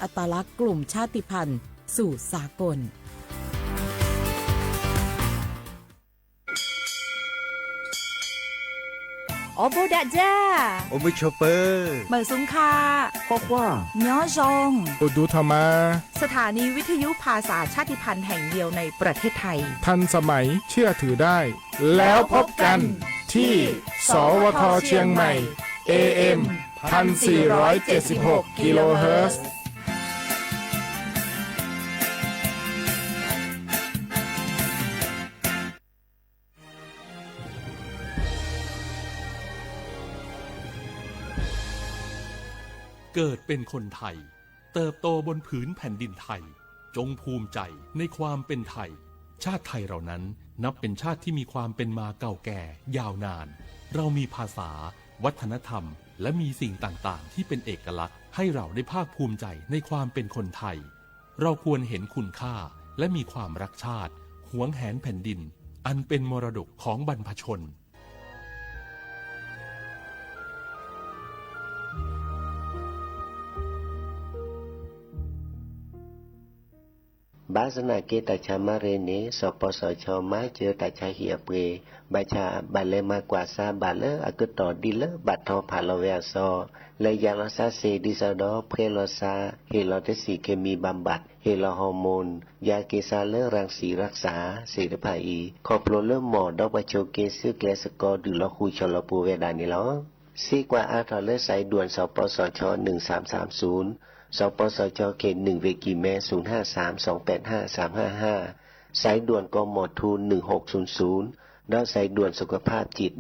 อัตลักษณ์กลุ่มชาติพันธุ์สู่สากลโอโบดะจ้าโอมิชเปอร์เหมือสุงคาพอกว่าย้อจงอุดูธรรมาสถานีวิทยุภาษาชาติพันธุ์แห่งเดียวในประเทศไทยทันสมัยเชื่อถือได้แล้วพบกันที่สวทเชียงใหม่ AM 1476 กิโลเฮิรตซ์เกิดเป็นคนไทยเติบโตบนผืนแผ่นดินไทยจงภูมิใจในความเป็นไทยชาติไทยเรานั้นนับเป็นชาติที่มีความเป็นมาเก่าแก่ยาวนานเรามีภาษาวัฒนธรรมและมีสิ่งต่างๆที่เป็นเอกลักษณ์ให้เราได้ภาคภูมิใจในความเป็นคนไทยเราควรเห็นคุณค่าและมีความรักชาติหวงแหนแผ่นดินอันเป็นมรดกของบรรพชนบาสนาเกตชามาเรเนสปสชมาเจอตาชาเหียเปบาชาบาเลมากว่าซาบาเลอากตอดิเลบัดทอผาลเวซอเลยาลซาเซดิซาดอเพลซาเฮลอเทสีเคมีบำบัดเฮลอฮอร์โมนยาเกซาเลรังสีรักษาเสดภาอีคอโปรเลหมอดอกบาโชเกซึเกลสกอดือลอคูชลปูเวดานิลอซีกว่าอาทอเลสายด่วนสปสช1330สปสชเขต1เวกิเม0532855355สายด่วนกมทู1600ดาวสายด่วนสุขภาพจิต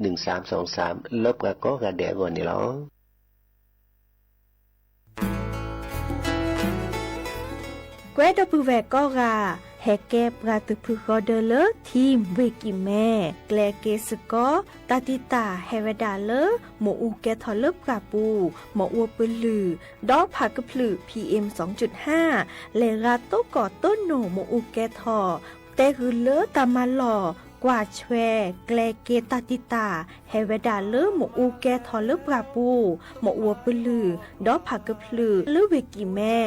1323ลบกะก็กะแดกว่านี่หรอแกวดอปูแวกก็กาแฮกแกปราตุพึกอเดเลทีมเวกิแม่แกลเกสกอตาติตาเฮเวดาเลหมออูแกทอเลปราปูหมออัวปลือดอผักกะพลือ PM 2.5 เลราโตก่อต้นโหนหมออูแกทอแต่คือเลตามาหล่อกว่าแชแกลเกตาติตาเฮเวดาเลหมออูแกทอเลปราปูหมออัวปลือดอผักกะพลือเลเวกิแม่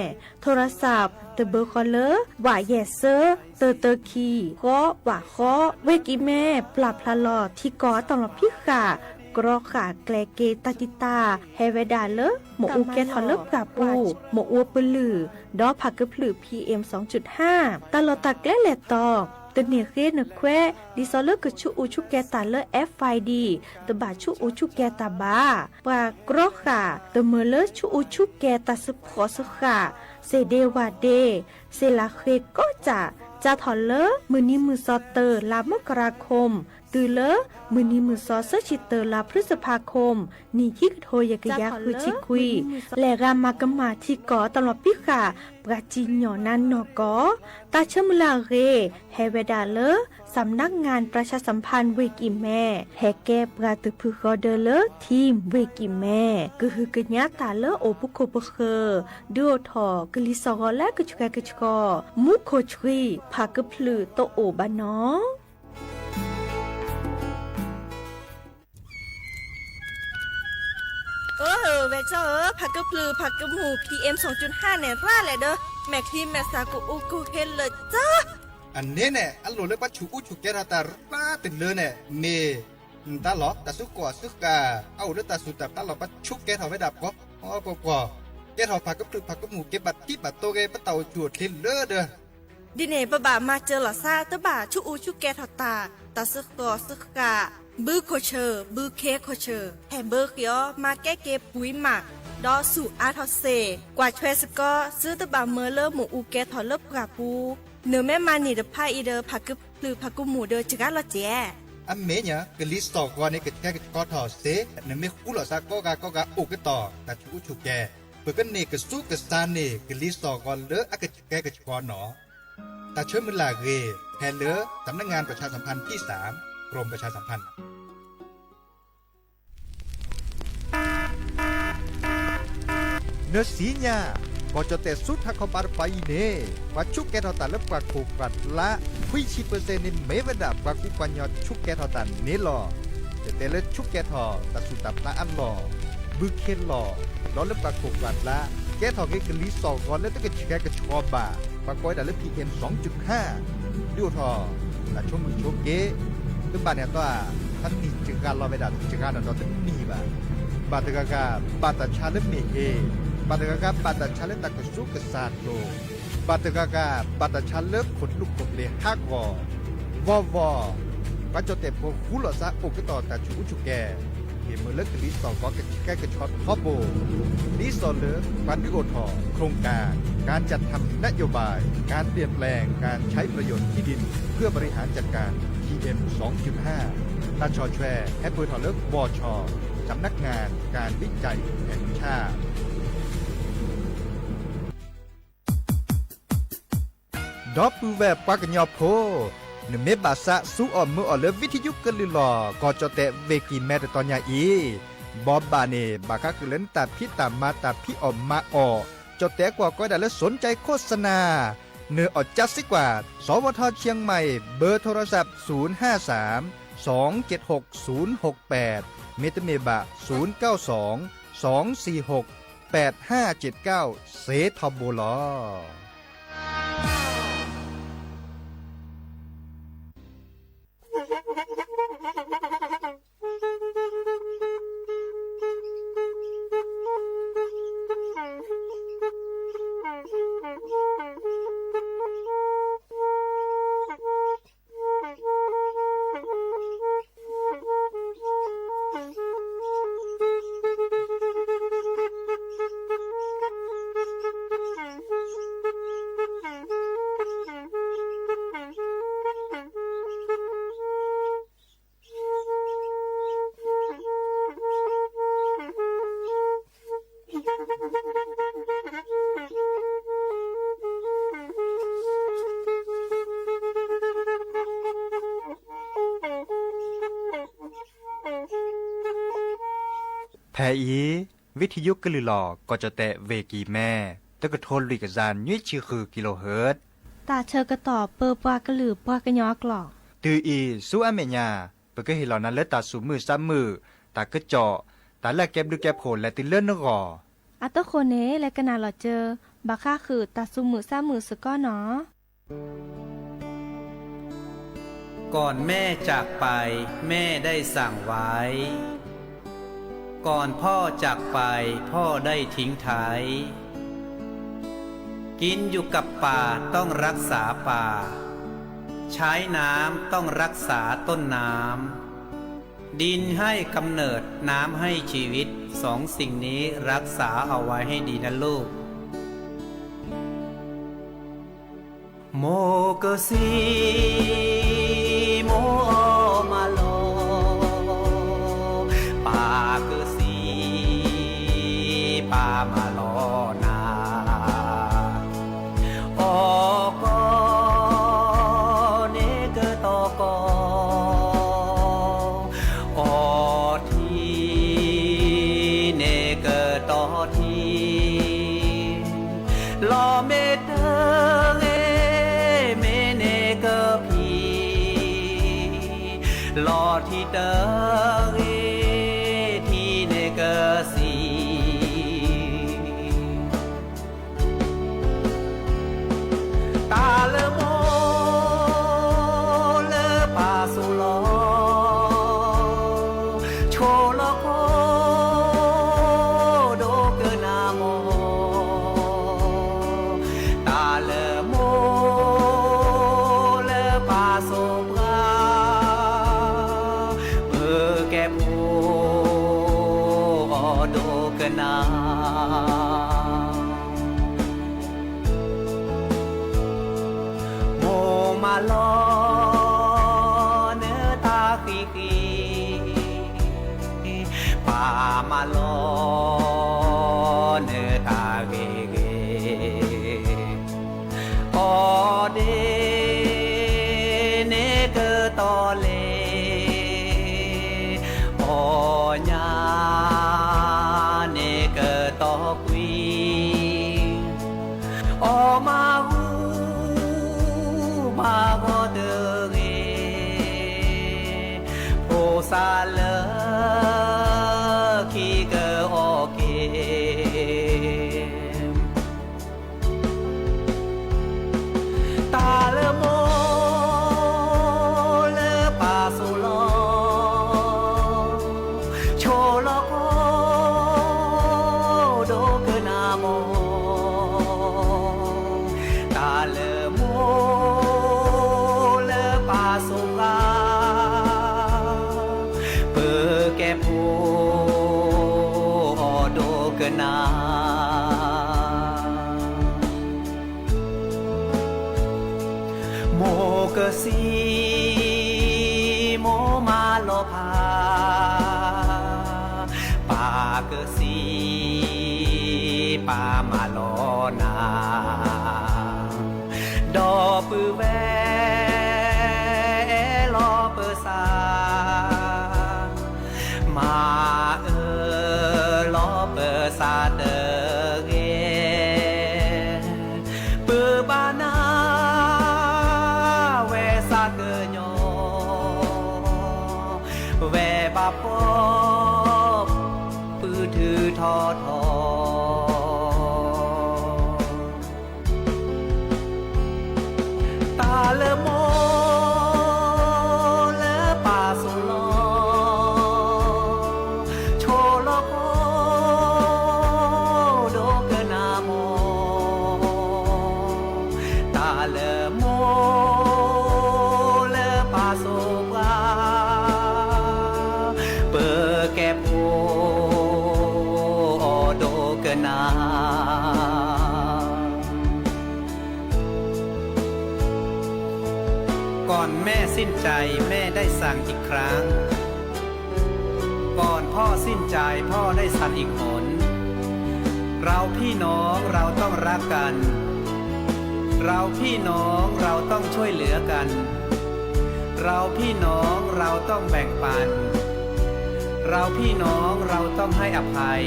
โทรศัพท์เตเบอร์คอเลอร์ว่าแยเซอร์เตอคีก็ว่าข้อเวกิแม่ปรับพลาลอที่ก่อตลอดพิขากรอขาแกลเกตาติตาเฮเวดาเลหมออูแกทอเลปราปูหมออัวปลือดอผักกะพลือ PM 2.5 ตลอดตะแกลแลตอตเนเรนแควดิซอเลกชูอูชูแกตาเล FID ตบาชูอูชูแกตาบาปากรอขาตเมเลชูอูชูแกตาสพอสขาเซเดวาเดเซลาเคก็จะถอนเลมือนี้มือซอเตอร์ลามกราคมตือเลมือนี้มือซอเซชิเตอร์ลาพฤษภาคมนี่ที่โทยกยะคือชิคุยและรามากมาที่ก่อตลอดพิขาปราจิญญอนันนอกอตาเชมลาเรเฮเวดาเลสำนักงานประชาสัมพันธ์เวกิแม่แฮแกปราตุพึกอเดเลทีมเวกิแม่คือกะญาตาเลโอปุโคปเคดูทอกลิซอและกะชกะกะชกอมุโคชรีภากะพลือโตโอบานอเวเจอผักกะพลือผักกะหมู PM 2.5 เนี่ยร่าแหละเด้อแม่ครีมแม่สากุอูกูเฮลเลยจ้าอันนี้เนี่ยอันโหลเลยปัจจุอุจุแกราตาป้าติดเลยเนี่ยเมตาหลอตาสุกว่าสุกาเอาเลือตาสุดตับตาหลอปัจจุแกถอไว้ดับก็อ๋อปอแกถอผักกะพลือผักกะหมูเก็บบัดที่บัดโตแกปะเต่าจวดเห็นเลอเด้อดิเนบะบามาเจอหล่อซาตะบาชูอูชูแกถอตาสุกอสุกาบือโคเชอร์บือเคโคเชอร์แฮมเบอร์เขียวมาแก้เก็บปุ๋ยหมักดอสู่อาทอเซกว่าเชสก็ซื้อตะบาเมอเลอร์หมูอูแกถอเลบกราปูเนื้อแม่มานี่เดพายอีเดอผักกึบหรือผักกุหมูเดอจิกาละเจอันเมเนี่ยกลิสตอกว่านี่ก็แค่ก็ถอเซเนื้อไม่คู่หรอซะก็กะโอกต่อแต่ชูอุจุแกเปิดกันนี่ก็สู้กับซานนี่กลิสตอกว่าเลออะก็แกก็ก่อนหนอแต่เชื่อมันลาเรแทนเลอสำนักงานประชาสัมพันธ์ที่3กรมประชาสัมพันธ์เนื้อสีเนี่ย ก็จะแต่สุดถ้าเขาปาร์ไปเน่ว่าชุกแกทอตันและกว่าโคกัดละ20%นี่ไม่เวดากว่ากุปัญญาชุกแกทอตันนี่หรอแต่ละชุกแกทอตัดสุดตับละอันหรอบึกเข็นหรอล้อและกว่าโคกัดละ แก้ทอกกลิสอก่อนแล้วตะกะแกกะชอบาปะก้อยดาล PM 2.5ดิวทอละชมมือโชเกตึบาเนี่ยตัวท่านนี่จึงการรอไปดาจึงการนอนตึนี่บาบาตกะกะบาตชาเลเมเอบาตกะกะบาตชาเลตะกะสุกะซาโตบาตกะกะบาตชาเลขนลูกกบเลฮักวอก็จะแต่พวกคุลซะอกต่อตาชูชุแกเมื่อเลิกลิสอก็แก้กระช็อตฮอบโบลิสอเลิกปันดิโอทอโครงการจัดทำนโยบายการเปลี่ยนแปลงการใช้ประโยชน์ที่ดินเพื่อบริหารจัดการ PM 2.5 ตาชอแชร์แอปเปิลทอเลิกวอชสำนักงานการวิจัยแห่งชาติดอปูแบบปากญอโพนเมบาสะสู้ออมมืออเลวิทยุกลือลอก็จะแต่เวกีแมตตอนยาอีบอบบาเนบาคักเล่นตาพี่ตามมาตาพี่ออมมาออจะแต่กว่าก็ได้แล้วสนใจโฆษณาเนื้ออดจัดสิกว่าสวทเชียงใหม่เบอร์โทรศัพท์053 276 068เมตเมบะ092 246 8579เซทอมโบลอแทอีวิทยุกลือหลอก็จะแตะเวกีแม่ตะกะโทนลิกจานยุ้ยชื่อคือกิโลเฮิรตซ์ตาเชอกระต่อเปอปากระหลือปากระยอกหลอกตืออีสู้อเมญาเปก็เห็นเหล่านั้นและตาสูมือซ้ำมือตากระเจาะตาแลกแก็บดูแก็บโผลและติเลื่อนนกออัตโคเนและกนาหลอเจอบาค่าคือตาซุมือซ้ำมือสก้อเนาะก่อนแม่จากไปแม่ได้สั่งไว้ก่อนพ่อจากไปพ่อได้ทิ้งท้ายกินอยู่กับป่าต้องรักษาป่าใช้น้ำต้องรักษาต้นน้ำดินให้กำเนิดน้ำให้ชีวิตสองสิ่งนี้รักษาเอาไว้ให้ดีนะลูกโมกสีโมมาโลปากสีปามาโลนาโอกเนกโตโกโอทีเนกโตทีลอเมเตเอเมเนกพีลอที่เตเอที่เนกสีตาเลโมเลปาสุโลโชโลโคโดเกนาโมตาเลโมเลปาโซปราเมื่อแกโพโดเกนามาลอเนื้อตาคีคีป่ามาลอเนื้อตาเกเกออเดเนเกตอเลออญาเนเกตอกุยออมามาโกเดเกโอซาเลคีเกโอเก นาโมกะสีโมมาโลภาปากะสีปามาโลนาดอปือแวลอเปอซามาลอเปอซาเดเกปือบานาเวซาเกโยเวบาปอบปือถือทอทอตาเลโมเลปาสุโลโชโลโกโดเกนาโมตาเลโมเลปาโซปาเปแกโพโดเกนาก่อนแม่สิ้นใจแม่ได้สั่งอีกครั้งก่อนพ่อสิ้นใจพ่อได้สั่งอีกหนเราพี่น้องเราต้องรักกันเราพี่น้องเราต้องช่วยเหลือกันเราพี่น้องเราต้องแบ่งปันเราพี่น้องเราต้องให้อภัย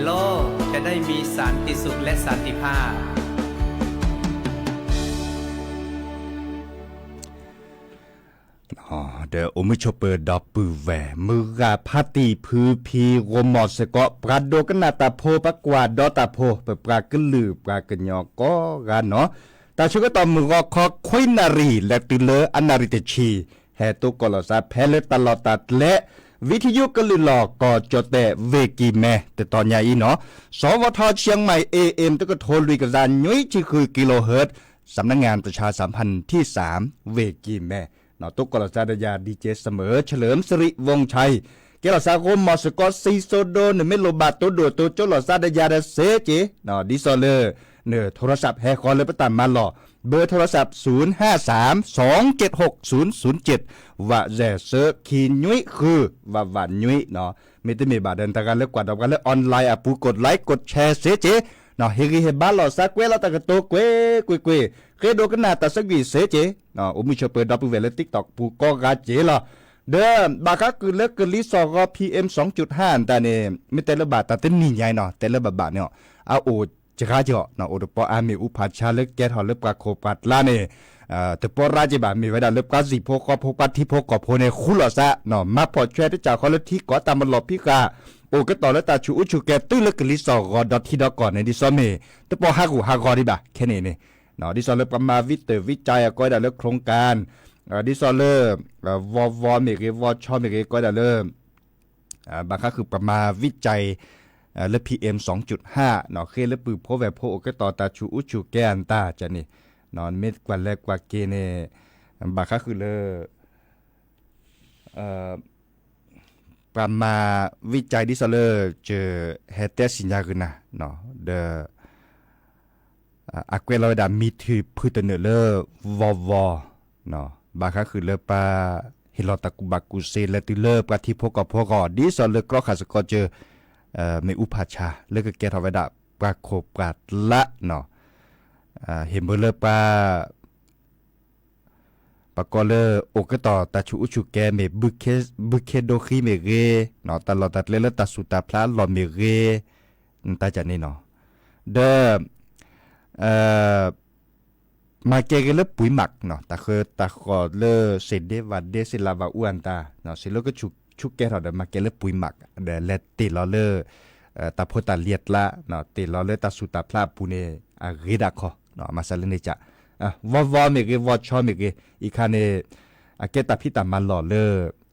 โลกจะได้มีสันติสุขและสันติภาพเดอโอมิชเปอร์ดอปือแหวมือกาพาตีพือพีโรมอสเกาะปราโดกนาตาโพปกวาดอตาโพเปปรากะลือปรากะญอก็กันเนาะตาชุกตอมือคอคอยนารีและติเลออนาริตชีแฮตุกอลซาแพเลตลอดตัดและวิทยุกะลือหลอกก็จดแต่เวกีแม่แต่ตอนใหญ่เนาะสวทเชียงใหม่ AM ตะก็โทรลุยกะซานยุ้ยที่คือกิโลเฮิรตซ์สำนักงานประชาสัมพันธ์ที่3เวกีแม่นอตุกกลซาดยาดีเจเสมอเฉลิมสิริวงชัยเกลสาโกมอสกอซีโซโดนเมโลบาโตโดโตโจลซาดยาเดเซเจนอดิซอเลเนโทรศัพท์แฮคอเลยปตามมาหลอเบอร์โทรศัพท์0532760007ว่าแจเซอคีนุ้ยคือว่าวันนุ้ยเนาะไม่ได้มีบาเดินตะกันเลิกกว่าดอกกันเลิกออนไลน์อ่ะปูกดไลค์กดแชร์เซเจเนาะเฮริเฮบ้านหลอซาเกวลตะกะโตเกวเคโดกันนาตาสักวีเซเจเนาะอุมิชเปิดดับเวลติ๊กต็อกปูก็กาเจล่ะเด้อบาคักคือเลิกกลิซอกPM 2.5แต่เนี่ยไม่แต่ละบาทแต่เต้นนี่ใหญ่เนาะแต่ละบาทเนี่ยเอาโอจะกาเจาะเนาะโอดปออามีอุปาชาเลิกแกทอเลิกปาโคปัดลาเนี่ยแต่ปอราจิบามีไว้ได้เลิกกาสิโพกอโพปัดที่โพกอโพในคุลอซะเนาะมาพอช่วยที่จ่าเขาเลิกที่ก่อตามมันหลบพี่กาโอ้ก็ต่อแล้วตาชูอุชูแกตื้อเลิกกลิซอกดอทที่ดอกก่อนในดิซอมเมแต่ปอฮากูฮากอดิบะแค่นี้เนี่ยเนาะดิซอลเลอร์ประมาวิจัยก็ได้เลิกโครงการดิซอลเลอร์วอเมกวอชอเมกก็ได้เลิกบางครั้งคือประมาวิจัยเลือ PM 2.5เนาะเคเลือปือโพแบบโพก็ต่อตาชูอุชูแกนตาจะนี่นอนเม็ดกว่าแรกกว่าเกเนบางครั้งคือเลือประมาวิจัยดิซอลเลอร์เจอเฮเตสิญญากันนะเนาะเดอากเวลอยดามีถือพืชเนเลอวอเนาะบางครั้งคือเลปาฮิลอตะกุบักกุเซเลติเลอปะที่พกพอดิซอลเลกรอคาสกอเจเมอุปาชาเลกเกทาวดาปะโคปาละเนาะเฮมเบเลปาปะกอเลโอกต่อตาชูอุชูแกเมบุเคโดคีเมเรเนาะตลอดตัดเลตาสุตาพลาลอเมเรตาจันนี่เนาะเดมาเกเลปุ๋ยหมักเนาะตาคือตาขอเลเสเดวัดเดซิลาวาอ้วนตาเนาะสิโลก็ชุกแกเราเดมาเกเลปุ๋ยหมักเดเลติลอเลตาโพตาเลียดละเนาะติลอเลตาสุตาพลาปูเนอาริดาคอเนาะมาซาเลเนจะวอเมเกวอชอเมเกอีคาเนอาเกตาพิตามันหล่อเล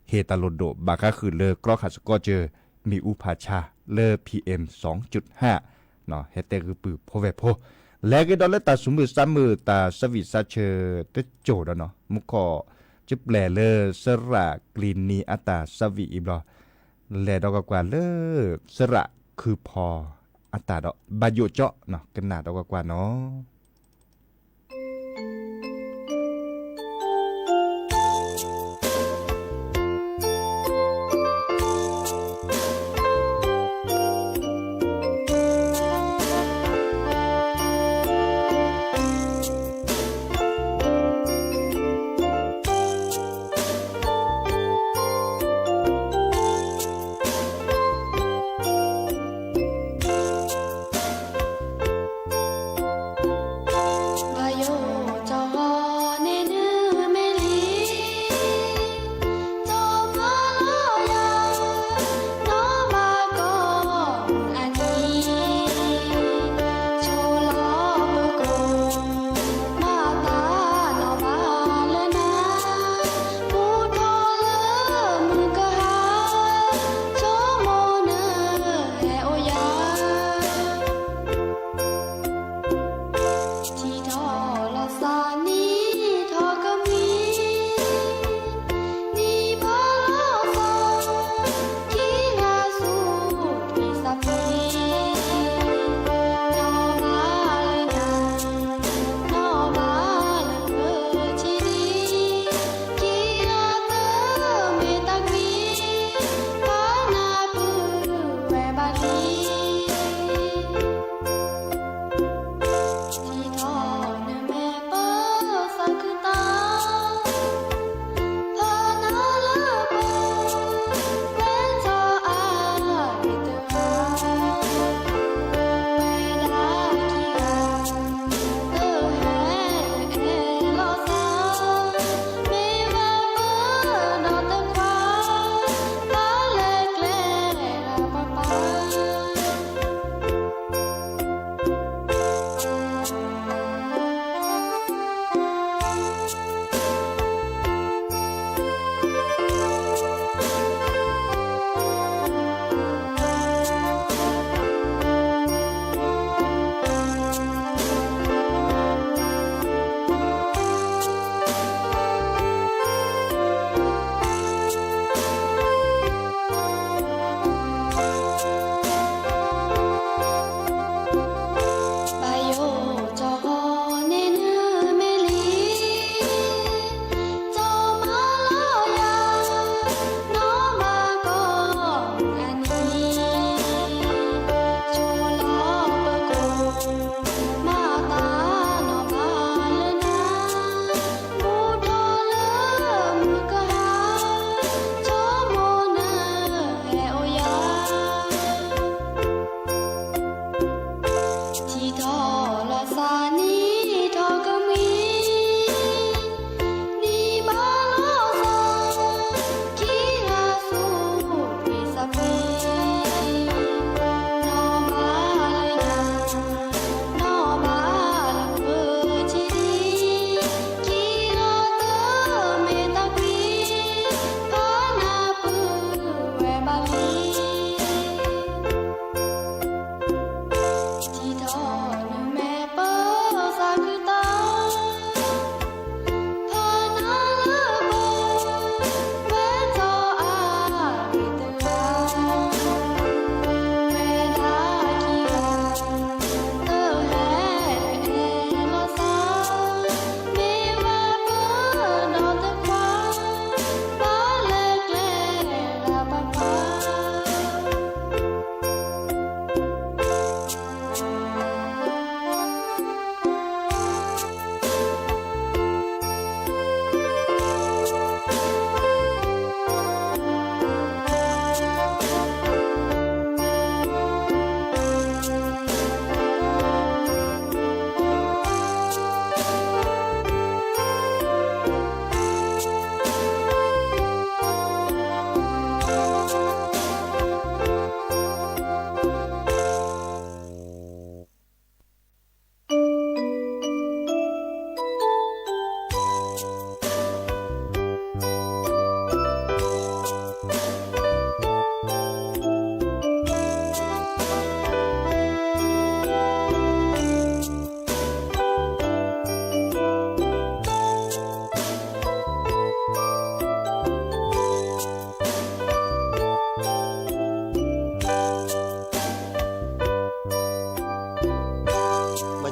เฮตาโลโดบาก็คือเลกรอขัสก็เจอมีอุปาชาเล PM 2.5เนาะเฮเตคือปือโพเวโพแล้วก็ดอลเลตาสมือ3มือตาสวิสาเชเตโจดเนาะมุขอจิบแลเลสระกรีนนีอัตาสวิอีบลอแลดอกกว่าเลสระ คือพออัตตาดอกบาโยเจาะเนาะกันหนาดอกกว่าเนาะ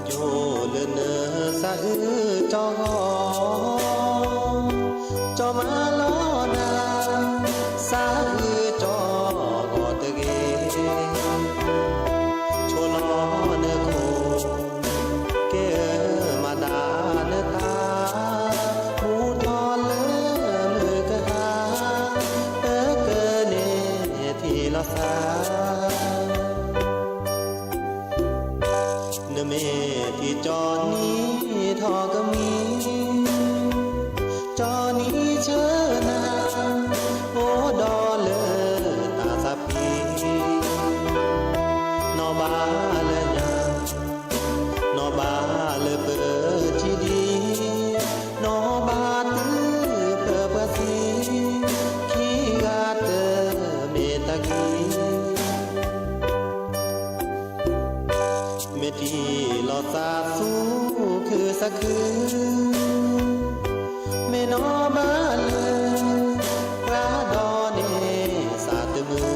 โจเลเนอสะจอจอมาลอนาสะจอกอตะเกโชลอเนโคเกมาดาเนตามูทอเลมือกะหาเกเนทีลอสาเมที่จอนี้ทอก็มีจอนี้เชิญนาโอดอเลตาสะปีนอบาเลญานอบาเลเปิดจีดีนอบาตือเปิดภาษีขีกาเตเมตากีเมทีลอซาสูคือสักคือเมนอบาเลพระดอเนสาตมือ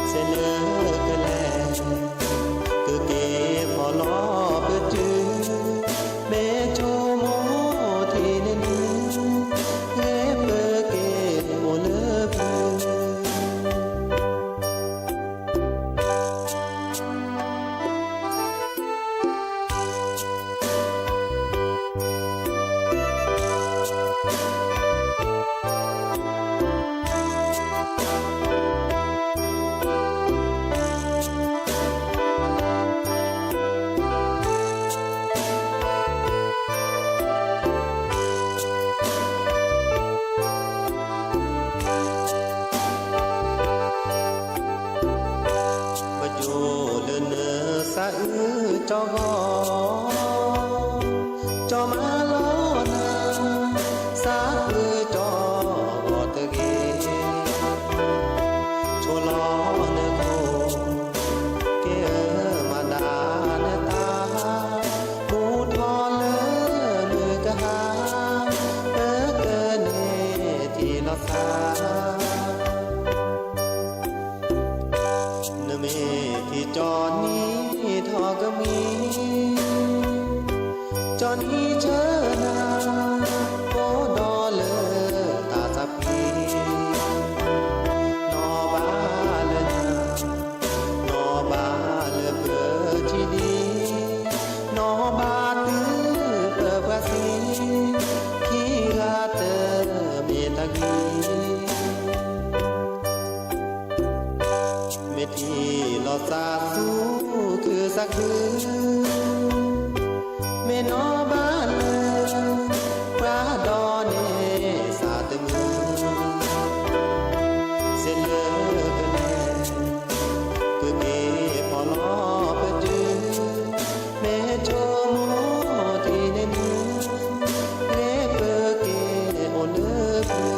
เสลอกะแลคือเกพอลอเปิดจือเมโชโมทีเนนีเกเปเกโอเลพือสะจอกจอมาลอนาสะจอกอตะเกโชลอเนโคเกมาดาเนตามูทอเลมือกะหาเกเนทีลอสาเนเมที่จอนี้ทอก็มีจอนี้เชิญนาโอดอเลตาสะปีนอบาเลญานอบาเลเปิดจีดีนอบาตือเปิดภาษีขีกาเตเมตากีเมทีลอซาสูคือสักคือเมนอบาเลพระดอเนสาตมือเสลอกะแลคือเกพอลอเปิดจือเมโชโมทีเนนีเกเปเกโอเลพือ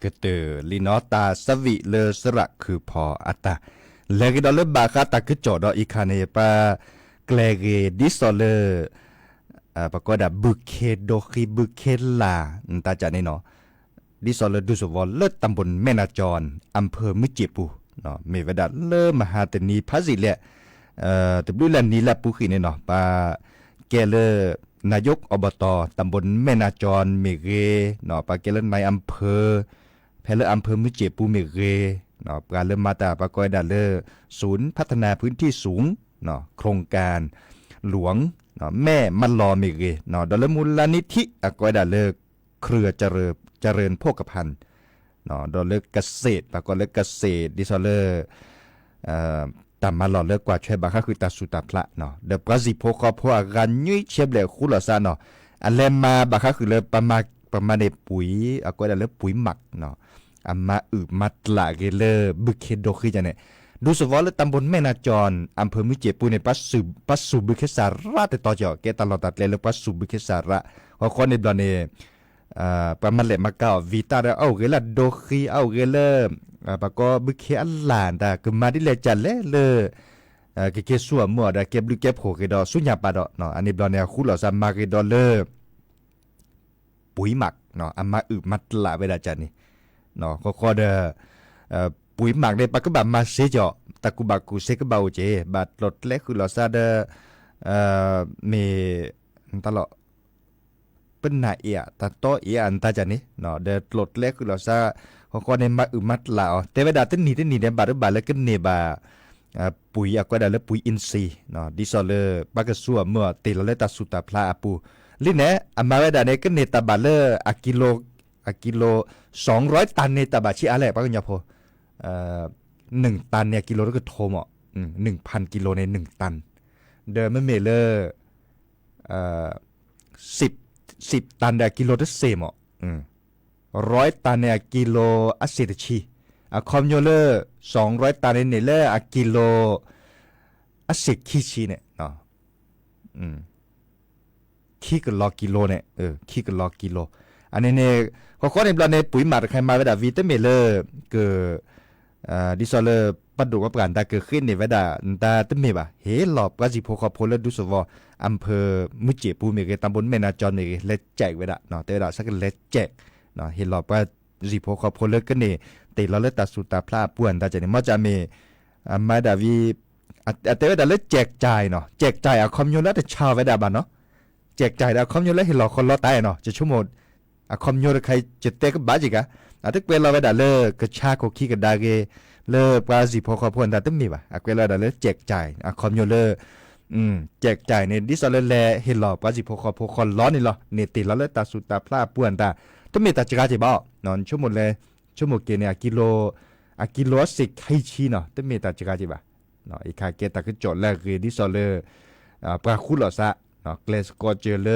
ก็เตอลีนอตาสวิเลสระคือพออัตตาแล้วก็ดอลบาคาตาคือจอดอีคาเนปาแกลเกดิสเลปะก็ดาบุเคโดคีบุเคลาตาจานี่เนาะดิสเลดูสวอลเลตำบลแม่นาจรอำเภอมิจิปูเนาะเมวดาเลมหาตนีพาสิเลตบดุลันนี้ละปูขีเนี่ยเนาะปาแกเลนายกอบต.ตำบลแม่นาจรเมเกเนาะปาแกเลนายอำเภอแพลอำเภอมิจิปูเมเกเนาะการเริ่มมาตาปากอยดาเลศูนย์พัฒนาพื้นที่สูงเนาะโครงการหลวงเนาะแม่มันรอเมเกเนาะดอลมูลนิธิอกอยดาเลเครือเจริญโภคภัณฑ์เนาะดอลเลเกษตรปากอยเลเกษตรดิซอเลตามมาหล่อเลิกกว่าช่วยบางค่าคือตาสุตาพระเนาะเดปราซิโพคอพวกกันยุ่ยเชียบเหลวคู่หล่อซาเนาะอันเลมาบางค่าคือเลยประมาณในปุ๋ยก็ได้เลยปุ๋ยหมักเนาะ อามามัดละเกเลบึกเคโดคือจะเนี่ยดูสวอลตำบลแม่นาจรอำเภอมิเจปูในปัสสุบึกเคสาระแต่ต่อเจาะเกตลอดตัดเลยปัสสุบึกเคสาระเพราะคนในบลเนี่ยประมาณเล็มาเก่าวิตาเอาเกลโดคีเอาเกลปะก็บึกเคอัลลานแต่ก็มาดิเลจันเลยเกสัวมัวดาเก็บลูกเก็บโหเกดอสุญญาปาดอเนาะอันนี้บลเนี่ยคู่หล่อซามาเกดอเลปุ๋ยหมักเนาะอามามัดละเวลาจันนี่เนาะก็เดปุ๋ยหมักในปากก็แบบมาเสียจ่อตะกุบักกูเสกเบาเจบัดรถเล็กคือเราซาเดมีตลอดเป็นหน้าเอียตาโตเอียอันตาจันนี่เนาะเดรถเล็กคือเราซาก็ในมามัดละแต่เวลาต้นนี้เนี่ยบาร์บาแล้วก็เนี่ยบาปุ๋ยก็ได้แล้วปุ๋ยอินทรีย์เนาะดิซอเลปากสัวเมื่อตีเราเลยตัดสุตาพลาปูลิเนี่ยอามาเวลาเนี่ยก็เนี่ยตาบาเลกิโล200 ตันเนี่ยตาบาชิอะไรปากกันยาพอ1 ตันเนี่ยกิโลก็โทมอ่ะ1,000 กิโลใน1 ตันเดิมไม่เมเลอร์10 ตันเนี่ยกิโลได้เซมอ่ะ100 ตันเนี่ยกิโลอัสเซตชีคอมโยเลอร์200 ตันเนี่ยเลอร์กิโลอัสเซตคีชีเนี่ยเนาะขี้กัน100 กิโลเนี่ยขี้กัน100 กิโลอันนี้เนี่ยข้อในบลอในปุ๋ยหมักใครมาเวลาวิตามินเลอร์เกิดดิซอเลอร์ปัดดูว่าประกันตาเกิดขึ้นในเวลาตาตั้มเมบ่ะเฮหลอบก็สิโพคอโพลดูสวออำเภอมุจิปูเมเกตำบลแม่นาจรเมเกเลแจกเวลาเนาะแต่เวลาสักเลแจกเนาะเฮหลอบก็สิโพคอโพลก็เนี่ยแต่เราเลตัดสุตาพลาป่วนตาจะเนี่ยมอจะมีมาดาวีแต่เวลาเลแจกจ่ายเนาะแจกจ่ายคอมยูแล้วแต่ชาวเวลาบ้านเนาะแจกจ่ายคอมยูแล้วเฮหลอบคนรอตายเนาะจะชั่วโมงคอมโยร์ใครจะเตะก็บาจิกะถ้าเกิดเราไปด่าเลิกกระชากโคขี้กันได้เกเลิกปลาสีพอขอพวนได้ต้องมีป่ะเกิดเราด่าเลิกแจกจ่ายคอมโยร์เลิกแจกจ่ายในดิสเลแลเห็นหล่อปลาสีพอขอพวคอนร้อนนี่หรอเนี่ยติดเราเลิกตาสุดตาพลาป่วนตาต้องมีตาจิกาจิบ่นอนชั่วโมงเลยชั่วโมงเกเนี่ยกิโลสิให้ชีเนาะต้องมีตาจิกาจิบ่เนาะอีกคาเกตาคือโจทย์แรกคือดิสเลปลาคู่หล่อซะเนาะเกลสกอเจอร์เล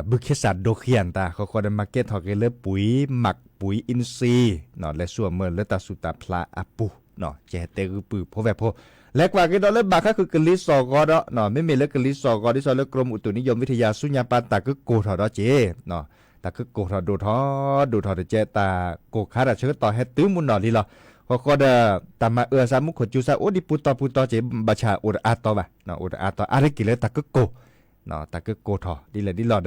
บึกเคสัตโดเคียนตาเขาคนมาเก็ตทอกเลปุ๋ยหมักปุ๋ยอินทรีย์เนาะและส่วนเมื่อและตาสุตาพลาอปูเนาะแจเตคือปือพอแบบพอและกว่าก็ดอลเลบาก็คือกลิสอกอดเนาะไม่มีเลกลิสอกอที่สอนเลกรมอุตุนิยมวิทยาสุญญาปาตาคือโกทอดเจเนาะตาคือโกทอดูทอเจตาโกคาราเชิดต่อให้ตื้อมุนนอลีละเขาก็เดตามาสามุขจูซาโอดิปุตตอเจบัชาอุดอาตอบะเนาะอุดอาตออะไรกิเลตาคือโกเนาะตาคือโกทอดีเลยดีหลอด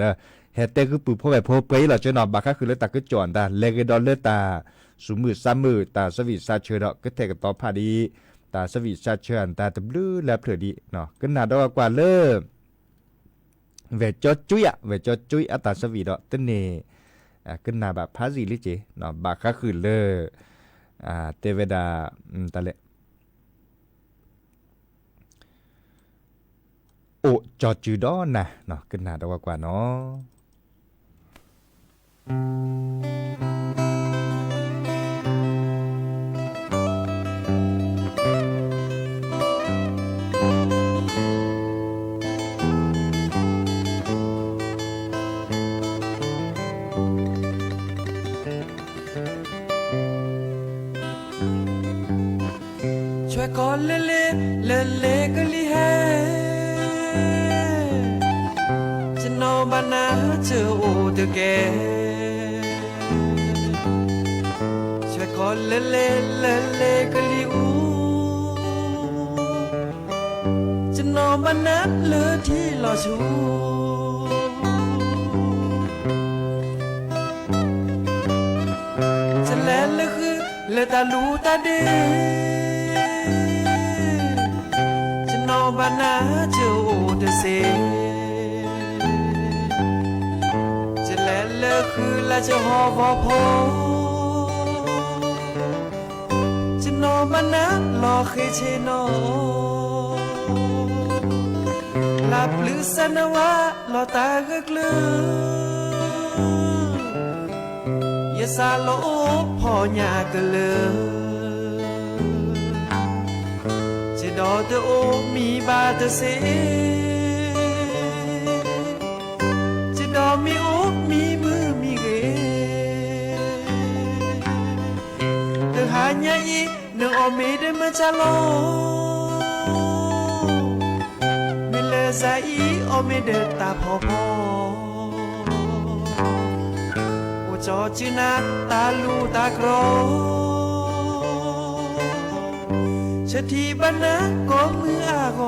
เฮเตคือปือพอแบบพอเปย์หลอดเจนอบาค่าคือเลยตาคือจอนตาเลกดอลเลตาสูมือซ้ำมือตาสวิซาเชอร์ก็เทกับต่อพาดีตาสวิซาเชอร์ตาตบลื้อแล้วเผื่อดีเนาะก็น่าดอกว่าเลิศเวจจุยอัตาสวิดต้นเนก็น่าแบบพาซีลิเจเนาะบาค่าคือเลิศเทวดาตาเลโอจอจูดอนะเนาะก็น่าดอกว่าเนาะช่วยก่อนเล่ก็ลีแฮจะนอนบ้านนาเจอโอเธอแกช่วยก่อนเล่ก็ลีอูจะนอนบ้านนาเลือที่รอชูจะแลเลยคือเลตาลูตาเดบานาเจ้าเดเซจะแลเลคือละจะหอบพอจะนอบานาลอเคเชโนลาปลือสนวะลอตากึกลือยาซาโลพอญากะเลดอเตโอมีบาเตเซจะดอมีโอมีมือมีเก hanya i ne ome de macalo mele zai ome de ta pho pho o cho china ta lu ta kroชะทีบรรณะก็มืออาโก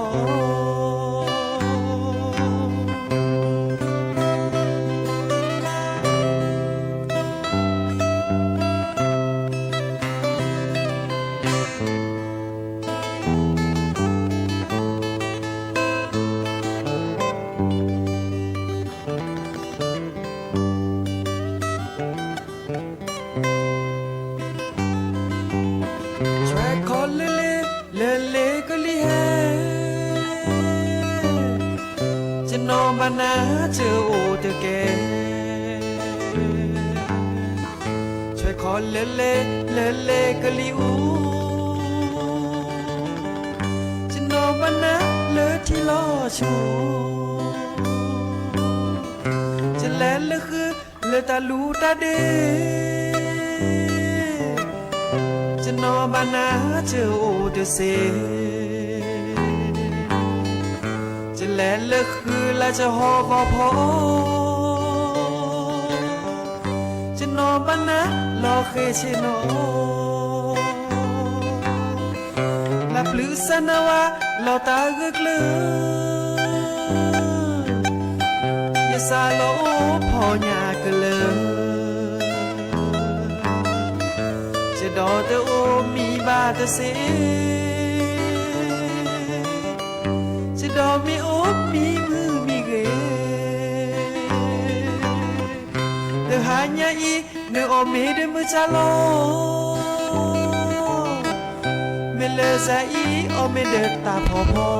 บานาเจอโอเตเกช่วยขอเลเลเลเลกะลิอูจะนอบานาเลที่ลอชูจะแลเลคือเลตาลูตาเดจะนอบานาเจอโอเตเซแลนเลือกคือและจะหอบพอจะนอนบ้านนะรอเคเชโนและปลื้สนาวะเราตาเกลือยาซาโลพอญาเกลือจะดอเตโอมีบาเตเซดอมีโอบมีมือมีเกเดหาญาอีเนอเมเดมือชาโลเมเลซาอีอเมเดตาพอพอ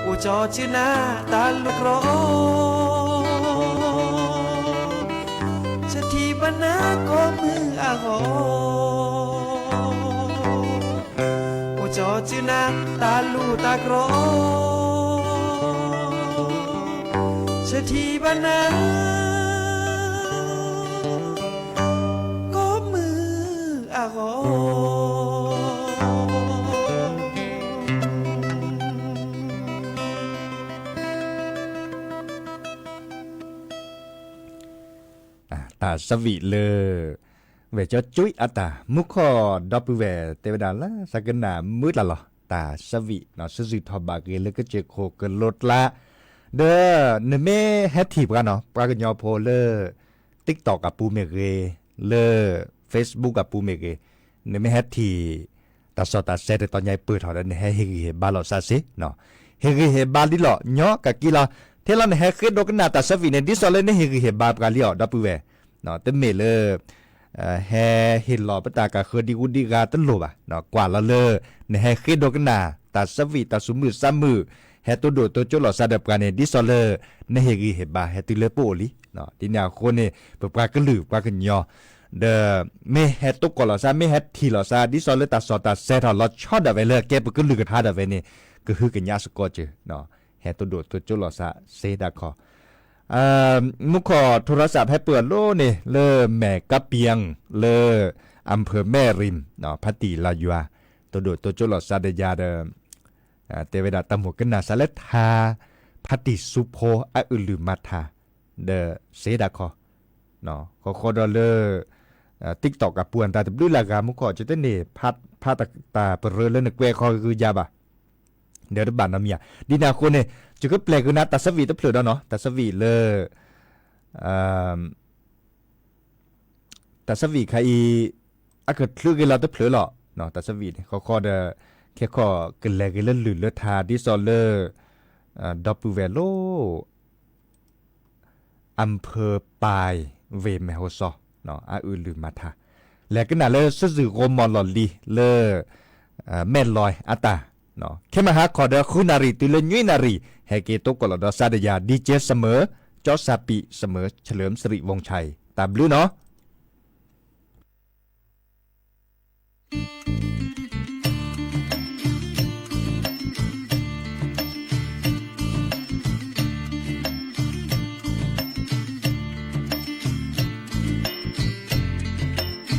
โอจอจินาตาลุกรอชะทีบรรณะก็มืออาโกจอจินาตาลูตากรอชะทีบานาก็มืออาโกตาสวีเลเวจจุยอัตตามุขอดับเวเทวดาละสักนามืดละหรอตาสวีเนาะสุดทอบากเลยก็เจโคกันลดละเด้อเนเมแฮททีกันเนาะปรากฏยอโพเลอ TikTok กับปูเมเกเลอ Facebook กับปูเมเกเนเมแฮททีตาสอตาเซตตอนใหญ่เปิดถอดในเฮบาลอซาซิเนาะเฮบาลิลอเนาะกะกีลาเทลันเฮคดอกนาตาสวีในดิสอเลในเฮบาบกาลิอดับเวเนาะเตเมเลแฮฮิลลอปตากะเคดีกุดีกาตลบอ่ะเนาะกว่าละเลในแฮคิดอกนาตาสวีตาสุมือซ้ำมือแฮตัวโดตัวจลอซาดับกันในดิซอเลในเฮกีเฮบาแฮติเลโปลิเนาะทีนี้คนนี่ปปากะลืปากะญอเดเมแฮตุกลอซาเมแฮทีลอซาดิซอเลตาซอตาเซทอลอชอดะเวเลแกปกะลืกะทาดะเวนี่ก็คือกันยาสกอเจเนาะแฮตัวโดตัวจลอซาเซดาคอมุขอโทรศัพท์ให้เปิดโลนี่เลอแม่กะเปียงเลออำเภอแม่ริมเนาะพัติลายัวตัวโดดตัวจลอซาเดยาเดเตเวดาตำหัวกันนาซาเลทาพัติสุโพอะอึลืมาทาเดเซดาคอเนาะขอดอเลอTikTok กับปวนตาตบดุลากามุขอจะเตเนพัดตาเปรเลนเกวคอคือยาบะเดี๋ยวบ้านน้ำยาดีนาคนเนี่ยจุกแปลกนะตัสวีตะเพลิดเนาะตัสวีเลตัสวีใครอาเกิดคลื่นเราตะเพลิดหรอเนาะตัสวีเขาคอเดแค่ข้อกันแลกันเลื่อนหรือทาดิซอลเลอร์ดับเบิลเวโลอำเภอปายเวมเฮโซเนาะอาอื่นหรือมาทาแล้วก็น่าเลอสื่อโรมอลลอลีเลอแม่ลอยอาตาเนาะแค่มาหาขอเดคุณนารีตุลยุยนารีให้เกตุกลดซาเดียดีเจเสมอจอซาปิเสมอเฉลิมสิริวงชัยตามบลูเนาะ เ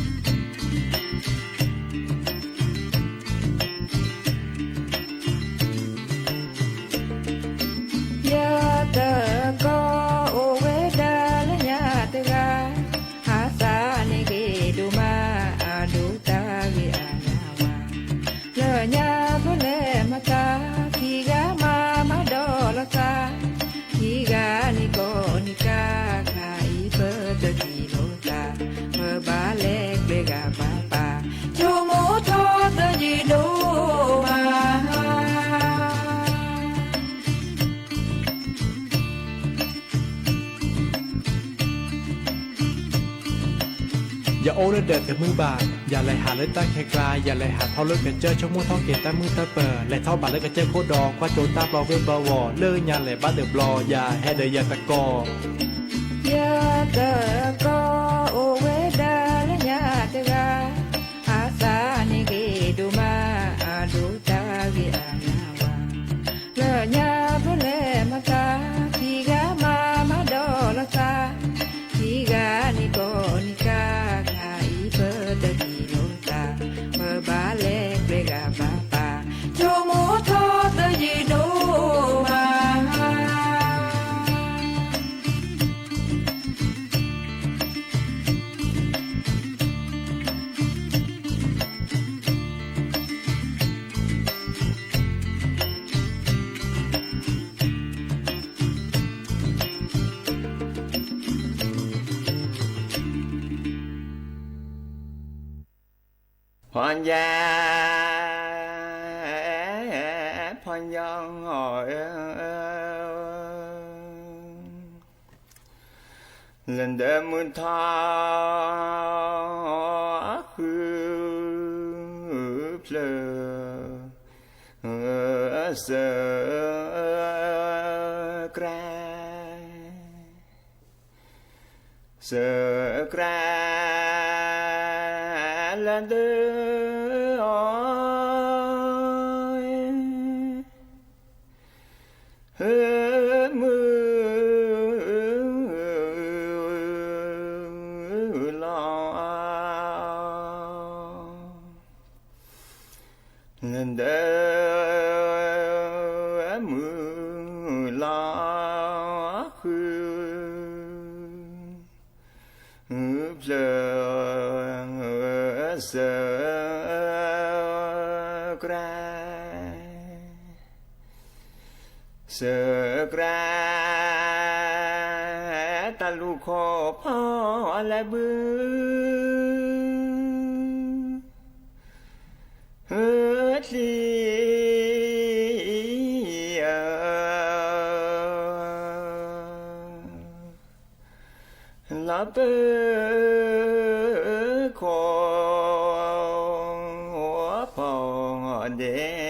อย่าโอ้เลือดเดือดกับมือบาดอย่าไหลหาเลือดตั้งแค่กลายอย่าไหลหาเท่าเลือดกันเจอช่องมั่วท้องเกตตามือตาเปิดไหลเท่าบาดเลือดกันเจอโคดอกว่าโจรตาปลอเวบวอเลื่อนยาไหลบ้านเดือดบลออย่าแฮเดยาตะกอ ya ta ko o we da la nya ta ga asa ni ke du ma a du ta gi a na wa la nya bu le ma ta ti ga ma do la ta ti ga ni ko ni ka ka I pe de di lo ta pe ba le ple ga ba pa cho mo tho te yi do ma Phan gia phan giang hỏi lần đêm mưa tha khứ plơ sơ cra lần đêm lần đêm mưa lá khứ plơ sơ cra ta lu kho pha la bư hết li la bư kho pha de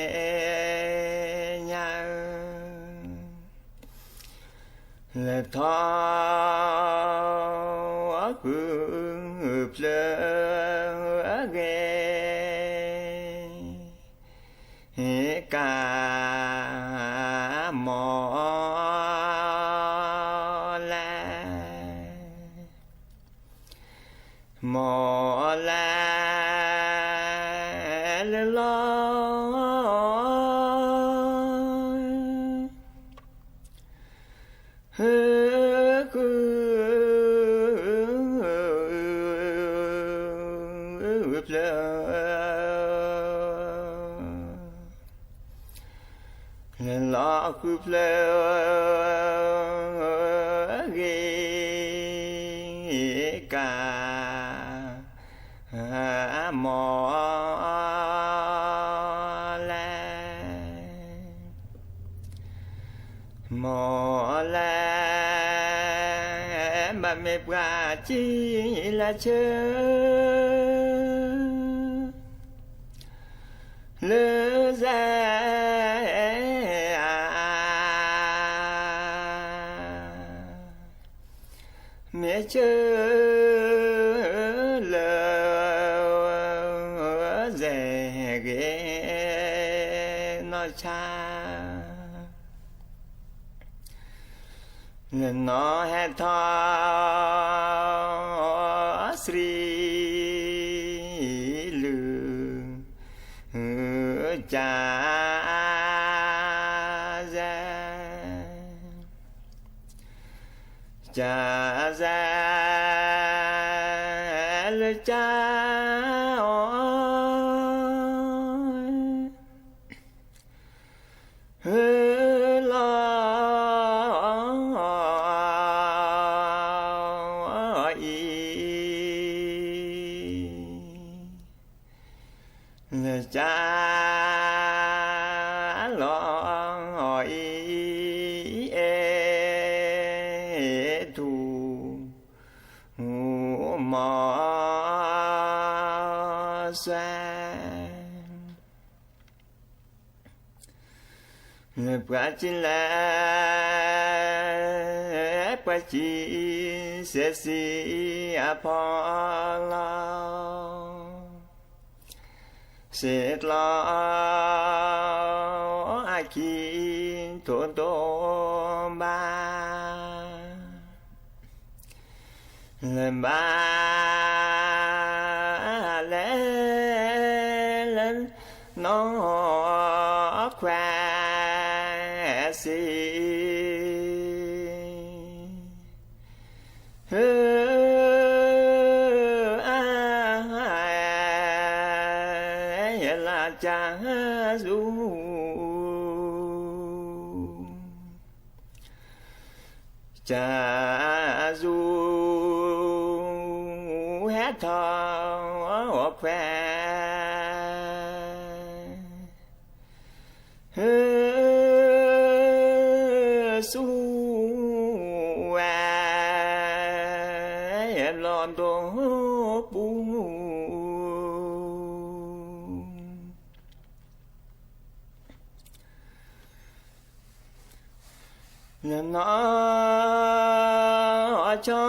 là thọ hương plơ ghê cả mò la lo la khứ plơ ghê cả mò la mà mẹ bà chi là chớ lỡ ra mẹ chớ lỡ rẻ ghé nó cha nên nó hết thọ sri lư cha ra lời cha lời cha lo hỏi e tu mò sang người bà chỉ là bà chỉ sẽ si Apollo sẽ lo ai kia thôn tô ba lời ba lên nó khoe si là cha du cha du hát thọ khoe su em lon đồ bu nó cho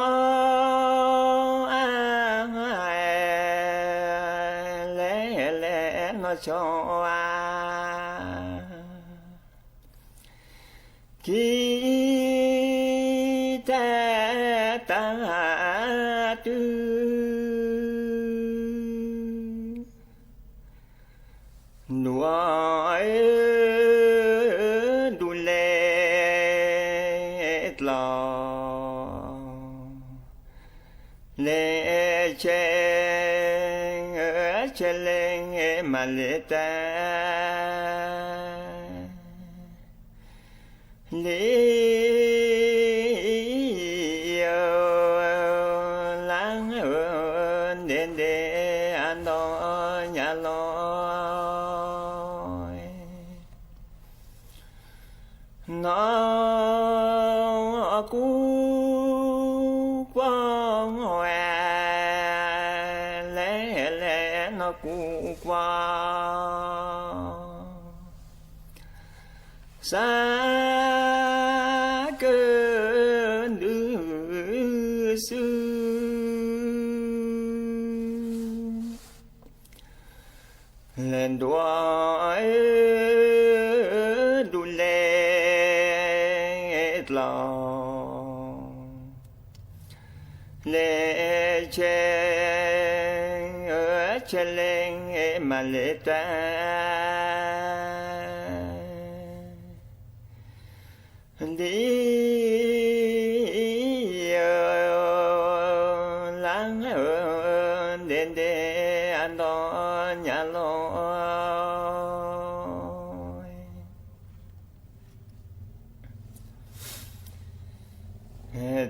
lẽ nó cho khi ta tư nuôi đu lệ lo lệ che lên mà lệ ta láng đến để ăn đó nhà lối nó cú quang hoè lẽ nó cú quang xa cơn nữ sư lên đuổi đu lệ lo lệ che lên mà lệ ta đi láng đến để ăn đó nhà lối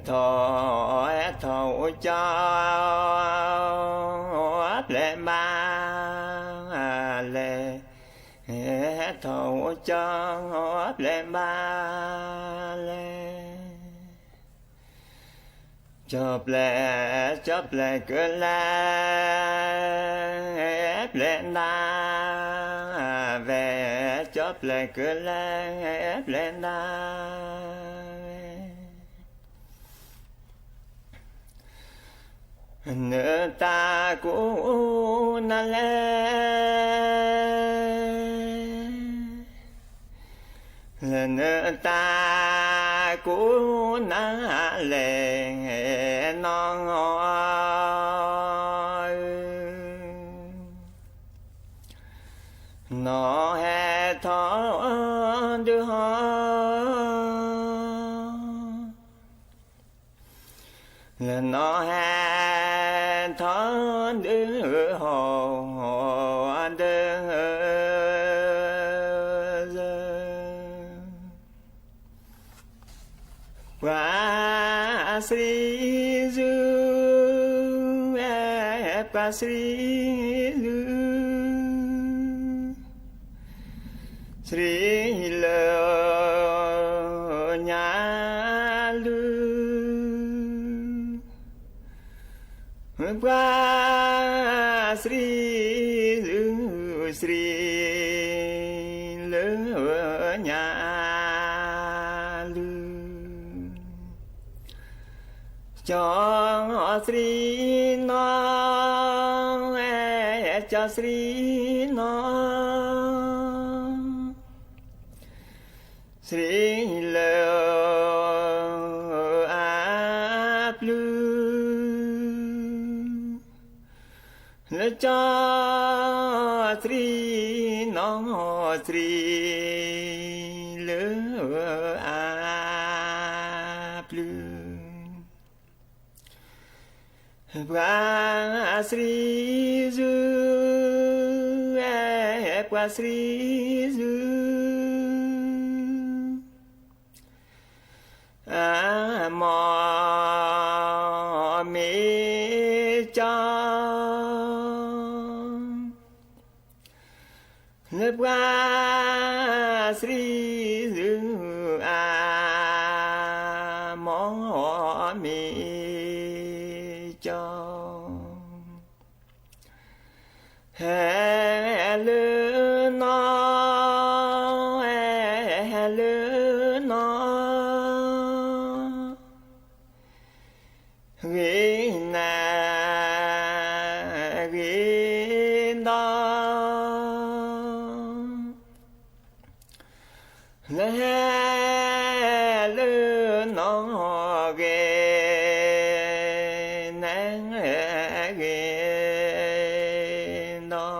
thọ cho lệ ba lệ thọ cho lệ ba lệ chớp lệ cứ lệ na về chớp lệ cứ lệ na nữ ta cũng na lệ nữ ta cũng na lệ non ngồi nó hè thọ đưa họ là nó hè thọ đưa họ đưa qua Sri Du qua Sri Du Sri Lơ Nhà Lư qua สรีลือสรีเลือญาลือจอสรีนอจอสรีนอสรีเลอาปลูเลจอสรีนอสรีเลอาปลูปาสรีจูปาสรีจูมอเมจาเลปาสรีจูมอเมจาเฮเลนอเฮเลนอเวนาเวดาเลเลนอเกนังเกนอ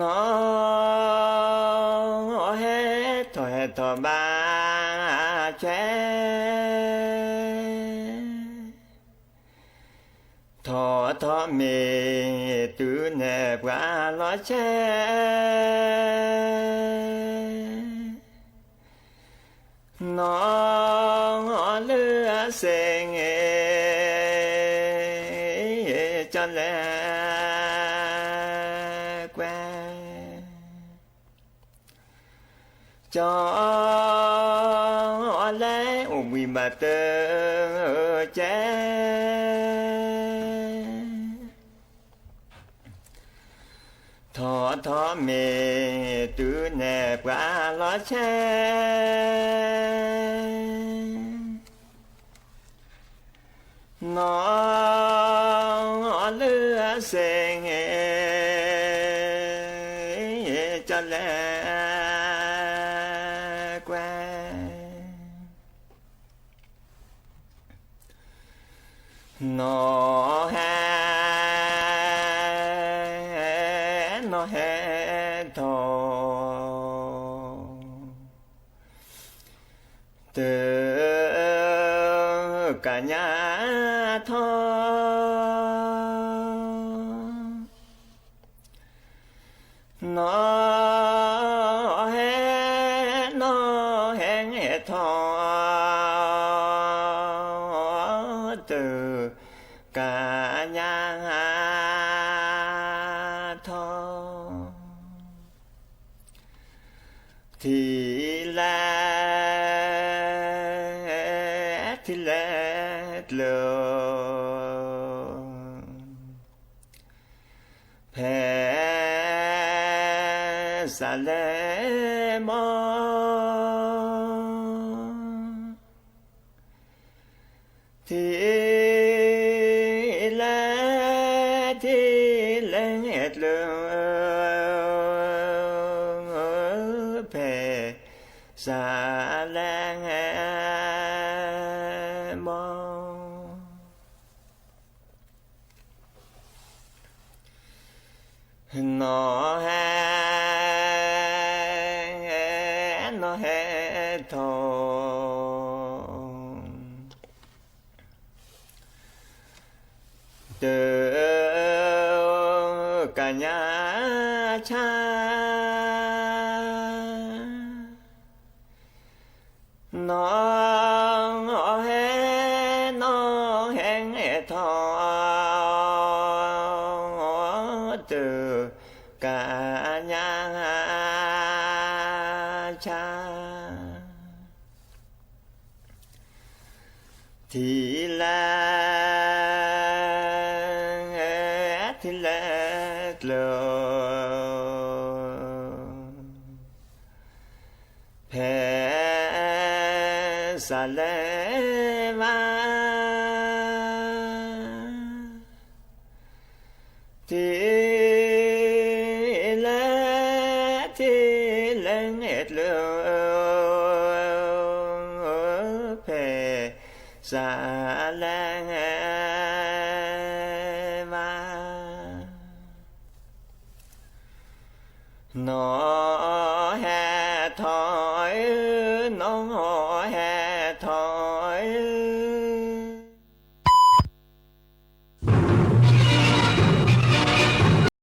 นอเฮทอบาเชทอเมตุเนปลาลอเชนอเลือเสงจันแลแกวจอแลวิบัตเจทอเมตุเนปลาลอเชนอเลือเสงจันแลแกวนอแฮนอแฮทอเตกัญญาทอนอแฮนอแฮทอเตกัญญาทอทีแลเลแพ้สาเลมอทีแลเลแพ้สาเลมอนอแฮนอแฮทอเตกัญญาชานอแฮนอแฮทอเตกัญญาชาทีแล สาเลวาทีละทีละเอ็ดเลเพสาเลวานอ